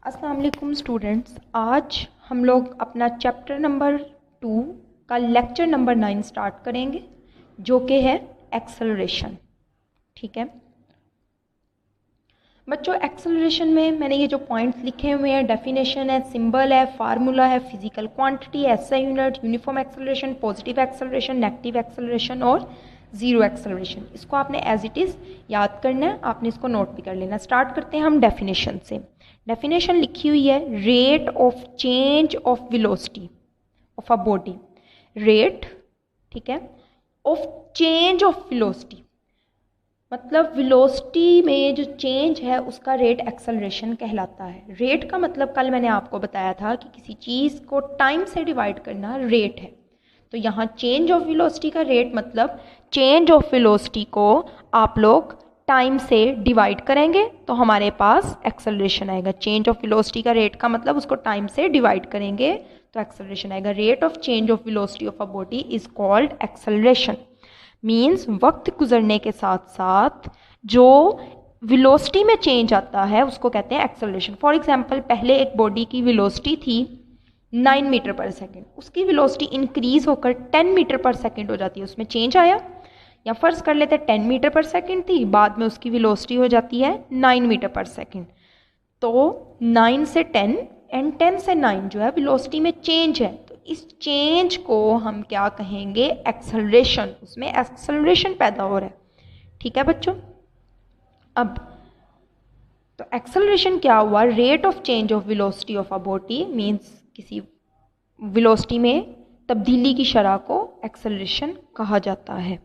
अस्सलाम वालेकुम स्टूडेंट्स, आज हम लोग अपना चैप्टर नंबर 2 का लेक्चर नंबर 9 स्टार्ट करेंगे जो कि है एक्सेलरेशन। ठीक है बच्चों, एक्सेलरेशन में मैंने ये जो पॉइंट्स लिखे हुए हैं, डेफिनेशन है, सिंबल है, फार्मूला है, physical quantity, SI unit, uniform acceleration, positive acceleration, negative acceleration और जीरो एक्सेलरेशन, इसको आपने एज इट इज़ याद करना है। आपने इसको नोट भी कर लेना। स्टार्ट करते हैं हम डेफिनेशन से। डेफिनेशन लिखी हुई है, rate of change of velocity of a body. Rate, ठीक है, ऑफ चेंज ऑफ वेलोसिटी मतलब वेलोसिटी में जो चेंज है उसका रेट एक्सेलरेशन कहलाता है। रेट का मतलब कल मैंने आपको बताया था कि किसी चीज़ को टाइम से डिवाइड करना रेट है। तो यहाँ चेंज ऑफ वेलोसिटी का रेट मतलब चेंज ऑफ वेलोसिटी को आप लोग टाइम से डिवाइड करेंगे तो हमारे पास एक्सेलरेशन आएगा। चेंज ऑफ वेलोसिटी का रेट का मतलब उसको टाइम से डिवाइड करेंगे तो एक्सेलरेशन आएगा। Rate of change of velocity of a body is called acceleration. Means वक्त गुजरने के साथ साथ जो वेलोसिटी में चेंज आता है उसको कहते हैं एक्सेलरेशन। फॉर एग्जांपल, पहले एक बॉडी की वेलोसिटी थी 9 मीटर पर सेकेंड, उसकी वेलोसिटी इंक्रीज होकर 10 मीटर पर सेकेंड हो जाती है, उसमें चेंज आया। या फर्ज कर लेते हैं 10 मीटर पर सेकेंड थी, बाद में उसकी वेलोसिटी हो जाती है 9 मीटर पर सेकेंड। तो 9 से 10 एंड 10 से 9 जो है वेलोसिटी में चेंज है, तो इस चेंज को हम क्या कहेंगे? एक्सेलरेशन। उसमें एक्सेलरेशन पैदा हो रहा है। ठीक है बच्चों, अब तो एक्सेलरेशन क्या हुआ? Rate of change of velocity of a body means किसी वेलोसिटी में तब्दीली की शरह को एक्सेलरेशन कहा जाता है।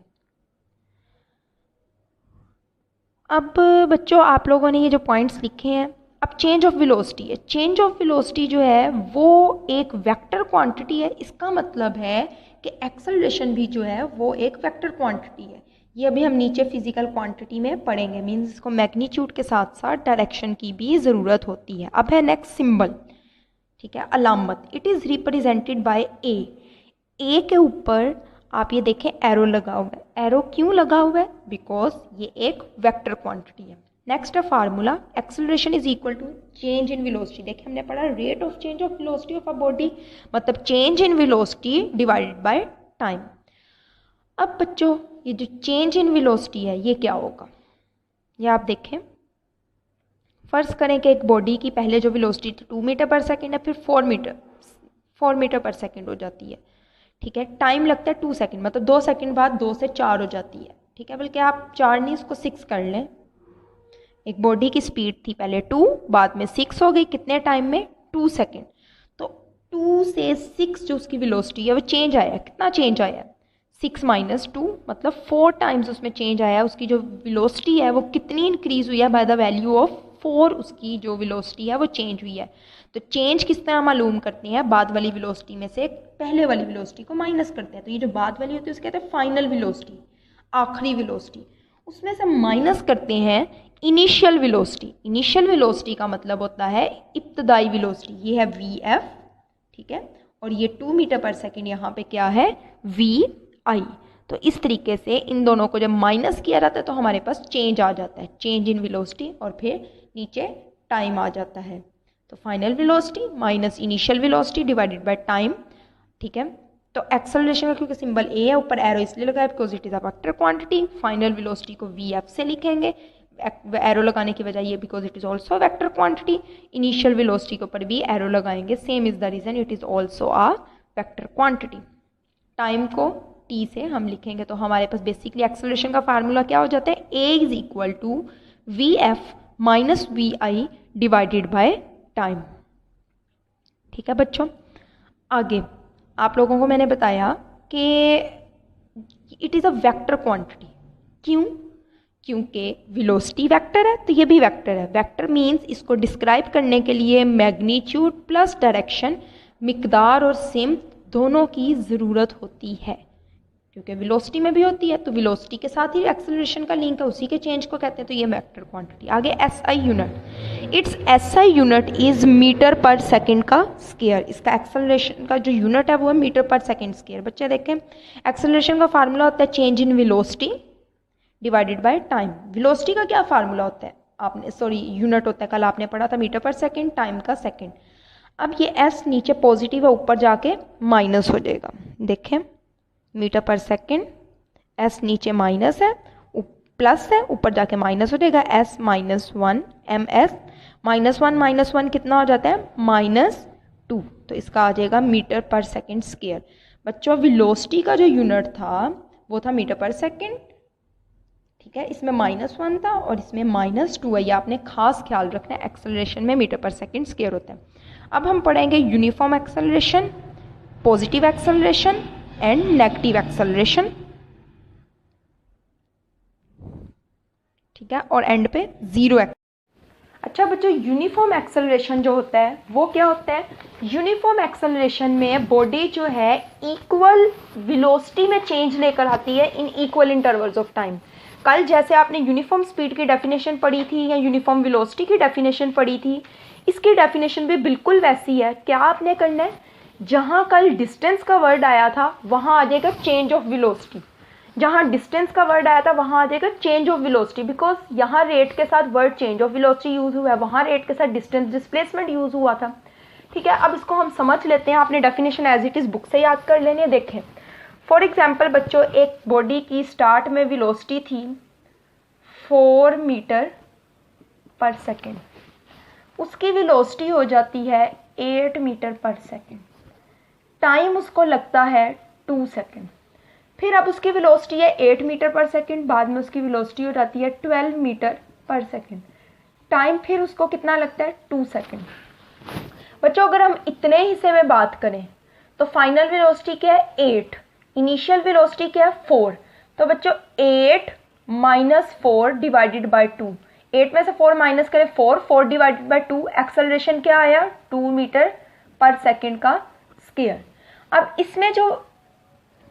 अब बच्चों, आप लोगों ने ये जो पॉइंट्स लिखे हैं, अब चेंज ऑफ वेलोसिटी है। चेंज ऑफ वेलोसिटी जो है वो एक वेक्टर क्वांटिटी है। इसका मतलब है कि एक्सेलरेशन भी जो है वो एक वेक्टर क्वांटिटी है। ये अभी हम नीचे फिजिकल क्वांटिटी में पढ़ेंगे। मीन्स इसको मैग्नीट्यूड के साथ साथ डायरेक्शन की भी ज़रूरत होती है। अब है नेक्स्ट सिंबल, ठीक है, अलामत। इट इज़ रिप्रेजेंटेड बाय ए के ऊपर आप ये देखें एरो लगा हुआ है। एरो क्यों लगा हुआ है? बिकॉज ये एक वेक्टर क्वांटिटी है। नेक्स्ट है formula, acceleration is equal to change in velocity. देखिए हमने पढ़ा rate of change of velocity of a body मतलब change in velocity divided by time. अब बच्चों, ये जो चेंज इन वेलोसिटी है ये क्या होगा? ये आप देखें, फर्ज करें कि एक बॉडी की पहले जो वेलोसिटी थी 2 मीटर पर सेकेंड है, फिर 4 मीटर पर सेकेंड हो जाती है। ठीक है, टाइम लगता है 2 सेकेंड, मतलब 2 सेकेंड बाद 2 से 4 हो जाती है। ठीक है, बल्कि आप 4 नहीं, इसको 6 कर लें। एक बॉडी की स्पीड थी पहले 2, बाद में 6 हो गई। कितने टाइम में? 2 सेकेंड। तो 2 से 6 जो उसकी वेलोसिटी है वो चेंज आया। कितना चेंज आया? 6 माइनस 2 मतलब 4 टाइम्स उसमें चेंज आया। उसकी जो वेलोसिटी है वो कितनी इंक्रीज हुई है? बाय द वैल्यू ऑफ 4 उसकी जो वेलोसिटी है वो चेंज हुई है। तो चेंज किस तरह मालूम करते हैं? बाद वाली वेलोसिटी में से पहले वाली वेलोसिटी को माइनस करते हैं। तो ये जो बाद वाली होती है उसको कहते हैं फाइनल वेलोसिटी, आखिरी वेलोसिटी। उसमें से माइनस करते हैं इनिशियल वेलोसिटी। इनिशियल वेलोसिटी का मतलब होता है इब्तदाई वेलोसिटी। ये है वी एफ, ठीक है, और ये 2 मीटर पर सेकेंड यहाँ पे क्या है? वी आई। तो इस तरीके से इन दोनों को जब माइनस किया जाता है तो हमारे पास चेंज आ जाता है, चेंज इन वेलोसिटी, और फिर नीचे टाइम आ जाता है। तो final velocity minus initial velocity divided by time. ठीक है, तो एक्सेलरेशन का क्योंकि सिंबल ए है, ऊपर एरो इसलिए लगा है because it is a vector quantity. Final velocity को वी एफ से लिखेंगे, एरो लगाने की वजह ये because it is also vector quantity. Initial velocity के ऊपर भी एरो लगाएंगे, same is the reason, it is also a vector quantity. Time को टी से हम लिखेंगे तो हमारे पास बेसिकली एक्सेलरेशन का फार्मूला क्या हो जाता है? A is equal to V F minus we I divided by time. ठीक है बच्चों, आगे आप लोगों को मैंने बताया कि it is a vector quantity. क्यों? क्योंकि वेलोसिटी वेक्टर है तो ये भी वेक्टर है। वेक्टर मीन्स इसको डिस्क्राइब करने के लिए मैग्नीट्यूड प्लस डायरेक्शन, मिकदार और सिमत दोनों की ज़रूरत होती है। क्योंकि वेलोसिटी में भी होती है तो वेलोसिटी के साथ ही एक्सेलरेशन का लिंक है, उसी के चेंज को कहते हैं। तो ये वेक्टर क्वांटिटी। आगे SI unit, it's SI unit is metre per second का स्क्वायर। इसका एक्सेलरेशन का जो यूनिट है वो है मीटर पर सेकंड स्क्वायर। बच्चे देखें, एक्सेलरेशन का फार्मूला होता है change in velocity divided by time. Velocity का क्या फार्मूला होता है? आपने सॉरी यूनिट होता है, कल आपने पढ़ा था मीटर पर सेकंड, टाइम का सेकंड। अब ये एस नीचे पॉजिटिव है, ऊपर जाके माइनस हो जाएगा। देखें मीटर पर सेकंड, एस नीचे माइनस है, प्लस है, ऊपर जाके माइनस हो जाएगा, एस -1 एम एस -1 कितना हो जाता है -2, तो इसका आ जाएगा मीटर पर सेकंड स्क्वायर। बच्चों वेलोसिटी का जो यूनिट था वो था मीटर पर सेकंड, ठीक है, इसमें -1 था और इसमें -2 है, ये आपने खास ख्याल रखना है, एक्सेलरेशन में मीटर पर सेकंड स्क्वायर होता है। अब हम पढ़ेंगे uniform acceleration, positive acceleration and negative acceleration, ठीक है, और एंड पे जीरो। अच्छा बच्चों, यूनिफॉर्म एक्सेलरेशन जो होता है वो क्या होता है? यूनिफॉर्म एक्सेलरेशन में बॉडी जो है इक्वल वेलोसिटी में चेंज लेकर आती है in equal intervals of time. कल जैसे आपने यूनिफॉर्म स्पीड की डेफिनेशन पढ़ी थी या यूनिफॉर्म वेलोसिटी की डेफिनेशन पढ़ी थी, इसकी डेफिनेशन भी बिल्कुल वैसी है। क्या आपने करना है, जहाँ कल डिस्टेंस का वर्ड आया था वहाँ आ जाएगा चेंज ऑफ वेलोसिटी, जहाँ डिस्टेंस का वर्ड आया था वहाँ आ जाएगा चेंज ऑफ वेलोसिटी, बिकॉज यहाँ रेट के साथ word change of velocity use हुआ है, वहाँ रेट के साथ डिस्टेंस डिस्प्लेसमेंट यूज़ हुआ था। ठीक है, अब इसको हम समझ लेते हैं। आपने definition as it is book से याद कर लेनी है। देखें फॉर एग्जाम्पल बच्चों, एक बॉडी की स्टार्ट में वेलोसिटी थी 4 मीटर पर सेकेंड, उसकी वेलोसिटी हो जाती है 8 मीटर पर सेकेंड, टाइम उसको लगता है 2 सेकेंड। फिर अब उसकी वेलोसिटी है 8 मीटर पर सेकेंड, बाद में उसकी वेलोसिटी हो जाती है 12 मीटर पर सेकेंड, टाइम फिर उसको कितना लगता है 2 सेकेंड। बच्चों अगर हम इतने हिस्से में बात करें तो फाइनल वेलोसिटी क्या है 8, इनिशियल वेलोसिटी क्या है 4, तो बच्चों 8 माइनस 4 डिवाइडेड बाई 2, 8 में से 4 माइनस करें 4 डिवाइडेड बाई 2, एक्सेलरेशन क्या आया 2 मीटर पर सेकेंड का स्क्वायर। अब इसमें जो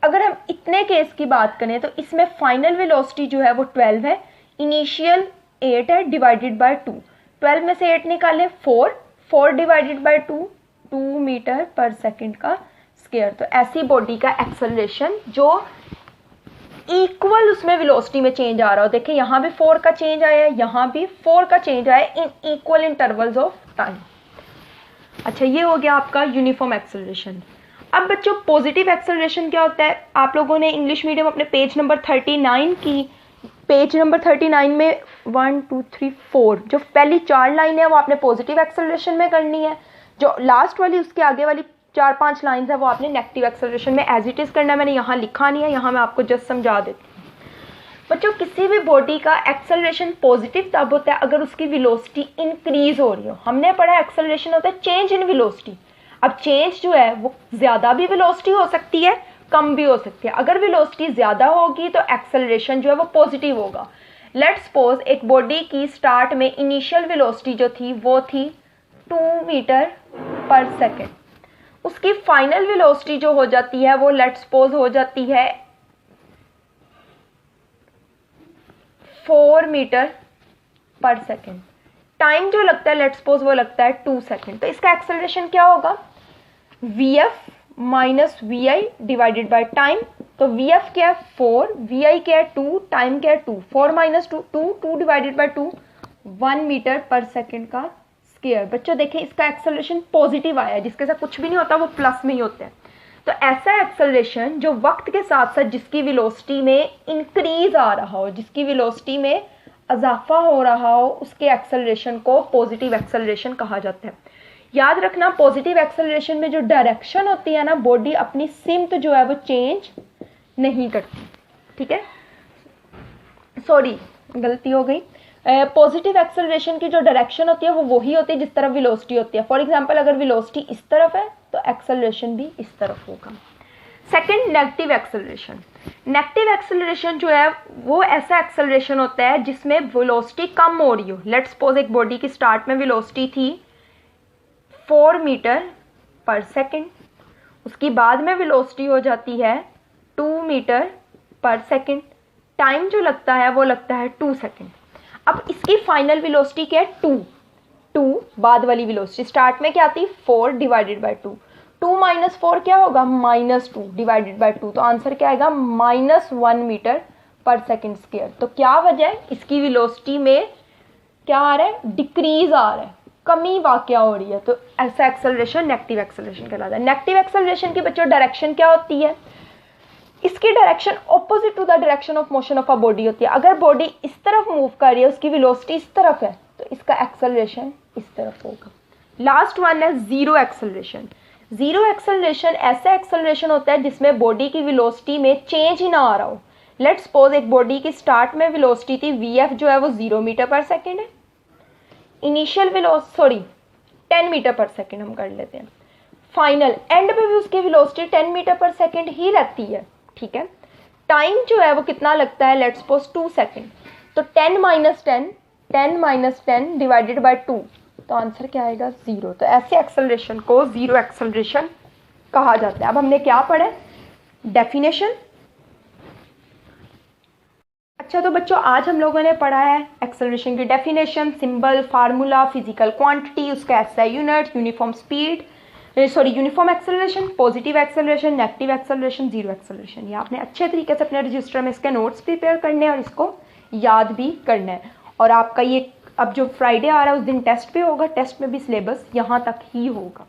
अगर हम इतने केस की बात करें तो इसमें फाइनल वेलोसिटी जो है वो 12 है, इनिशियल 8 है डिवाइडेड बाय 2, 12 में से 8 निकालें 4 डिवाइडेड बाय 2 मीटर पर सेकेंड का स्क्वायर। तो ऐसी बॉडी का एक्सेलरेशन जो इक्वल उसमें वेलोसिटी में चेंज आ रहा हो। देखिए यहाँ भी 4 का चेंज आया है, यहाँ भी 4 का चेंज आया है in equal intervals of time. अच्छा ये हो गया आपका यूनिफॉर्म एक्सेलरेशन। अब बच्चों पॉजिटिव एक्सेलरेशन क्या होता है? आप लोगों ने इंग्लिश मीडियम अपने पेज नंबर 39 की, पेज नंबर 39 में 1 2 3 4 जो पहली 4 लाइन है वो आपने पॉजिटिव एक्सेलरेशन में करनी है, जो लास्ट वाली उसके आगे वाली 4-5 लाइन्स है वो आपने नेगेटिव एक्सेलरेशन में एज इट इज़ करना है। मैंने यहाँ लिखा नहीं है, यहाँ मैं आपको जस्ट समझा देती हूँ। बच्चों किसी भी बॉडी का एक्सेलरेशन पॉजिटिव तब होता है अगर उसकी वेलोसिटी इंक्रीज हो रही हो। हमने पढ़ा एक्सेलरेशन होता है चेंज इन वेलोसिटी। अब चेंज जो है वो ज़्यादा भी वेलोसिटी हो सकती है, कम भी हो सकती है। अगर वेलोसिटी ज़्यादा होगी तो एक्सेलरेशन जो है वो पॉजिटिव होगा। लेट्स सपोज एक बॉडी की स्टार्ट में इनिशियल वेलोसिटी जो थी वो थी 2 मीटर पर सेकेंड, उसकी फाइनल वेलोसिटी जो हो जाती है वो लेट्स सपोज हो जाती है 4 मीटर पर सेकेंड, टाइम जो लगता है लेट्स सपोज वो लगता है 2 सेकेंड। तो इसका एक्सेलरेशन क्या होगा vf minus vi divided by time. तो vf क्या है 4, vi क्या है 2, टाइम क्या है 2, 4 माइनस 2 डिवाइडेड बाय 2 1 मीटर पर सेकेंड का स्क्वायर। बच्चों देखें इसका एक्सेलरेशन पॉजिटिव आया है, जिसके साथ कुछ भी नहीं होता वो प्लस में ही होता है। तो ऐसा एक्सेलरेशन जो वक्त के साथ साथ जिसकी वेलोसिटी में इंक्रीज आ रहा हो, जिसकी वेलोसिटी में इजाफा हो रहा हो, उसके एक्सेलरेशन को पॉजिटिव एक्सेलरेशन कहा जाता है। याद रखना पॉजिटिव एक्सेलरेशन में जो डायरेक्शन होती है ना, बॉडी अपनी सिमत जो है वो चेंज नहीं करती। ठीक है, सॉरी गलती हो गई। पॉजिटिव एक्सेलरेशन की जो डायरेक्शन होती है वो वही होती है जिस तरफ वेलोसिटी होती है। फॉर एग्जांपल अगर वेलोसिटी इस तरफ है तो एक्सेलरेशन भी इस तरफ होगा। Second negative acceleration. Negative acceleration जो है वो ऐसा एक्सेलरेशन होता है जिसमें वेलोसिटी कम हो रही हो। लेट्स सपोज एक बॉडी की स्टार्ट में वेलोसिटी थी 4 मीटर पर सेकेंड, उसकी बाद में वेलोसिटी हो जाती है 2 मीटर पर सेकेंड, टाइम जो लगता है वो लगता है 2 सेकेंड। अब इसकी फाइनल वेलोसिटी क्या है 2 बाद वाली वेलोसिटी, स्टार्ट में क्या थी 4 डिवाइडेड बाई 2 माइनस 4 क्या होगा -2 डिवाइडेड बाई 2, तो आंसर क्या आएगा -1 मीटर पर सेकेंड स्क्वायर। तो क्या वजह है, इसकी वेलोसिटी में क्या आ रहा है, डिक्रीज आ रहा है, कमी वाकया हो रही है, तो ऐसा एक्सेलरेशन नेगेटिव एक्सेलरेशन कहलाता है। नेगेटिव एक्सेलरेशन की बच्चों डायरेक्शन क्या होती है, इसकी direction opposite to the direction of motion of a body होती है। अगर बॉडी इस तरफ मूव कर रही है, उसकी वेलोसिटी इस तरफ है, तो इसका एक्सेलरेशन इस तरफ होगा। लास्ट वन है जीरो एक्सेलरेशन। जीरो एक्सेलरेशन ऐसा एक्सेलरेशन होता है जिसमें बॉडी की वेलोसिटी में चेंज ही ना आ रहा हो। लेट्स सपोज एक बॉडी की स्टार्ट में वेलोसिटी थी वीएफ जो है वो 0 मीटर पर सेकेंड है, इनिशियल वेलोसिटी 10 मीटर पर सेकेंड हम कर लेते हैं, फाइनल एंड पे भी उसकी वेलोसिटी 10 मीटर पर सेकेंड ही रहती है, ठीक है। टाइम जो है वो कितना लगता है, लेट्स सपोज 2 सेकेंड, तो 10 माइनस 10 डिवाइडेड बाय 2, तो आंसर क्या आएगा 0। तो ऐसे एक्सेलरेशन को जीरो एक्सेलरेशन कहा जाता है। अब हमने क्या पढ़ा, डेफिनेशन। अच्छा तो बच्चों आज हम लोगों ने पढ़ा है एक्सेलरेशन की definition, symbol, formula, physical quantity, उसका SI unit, uniform speed, uniform acceleration, positive acceleration, negative acceleration, zero acceleration. ये आपने अच्छे तरीके से अपने रजिस्टर में इसके नोट्स प्रिपेयर करने हैं और इसको याद भी करना है। और आपका ये अब जो फ्राइडे आ रहा है उस दिन टेस्ट भी होगा, टेस्ट में भी सिलेबस यहाँ तक ही होगा।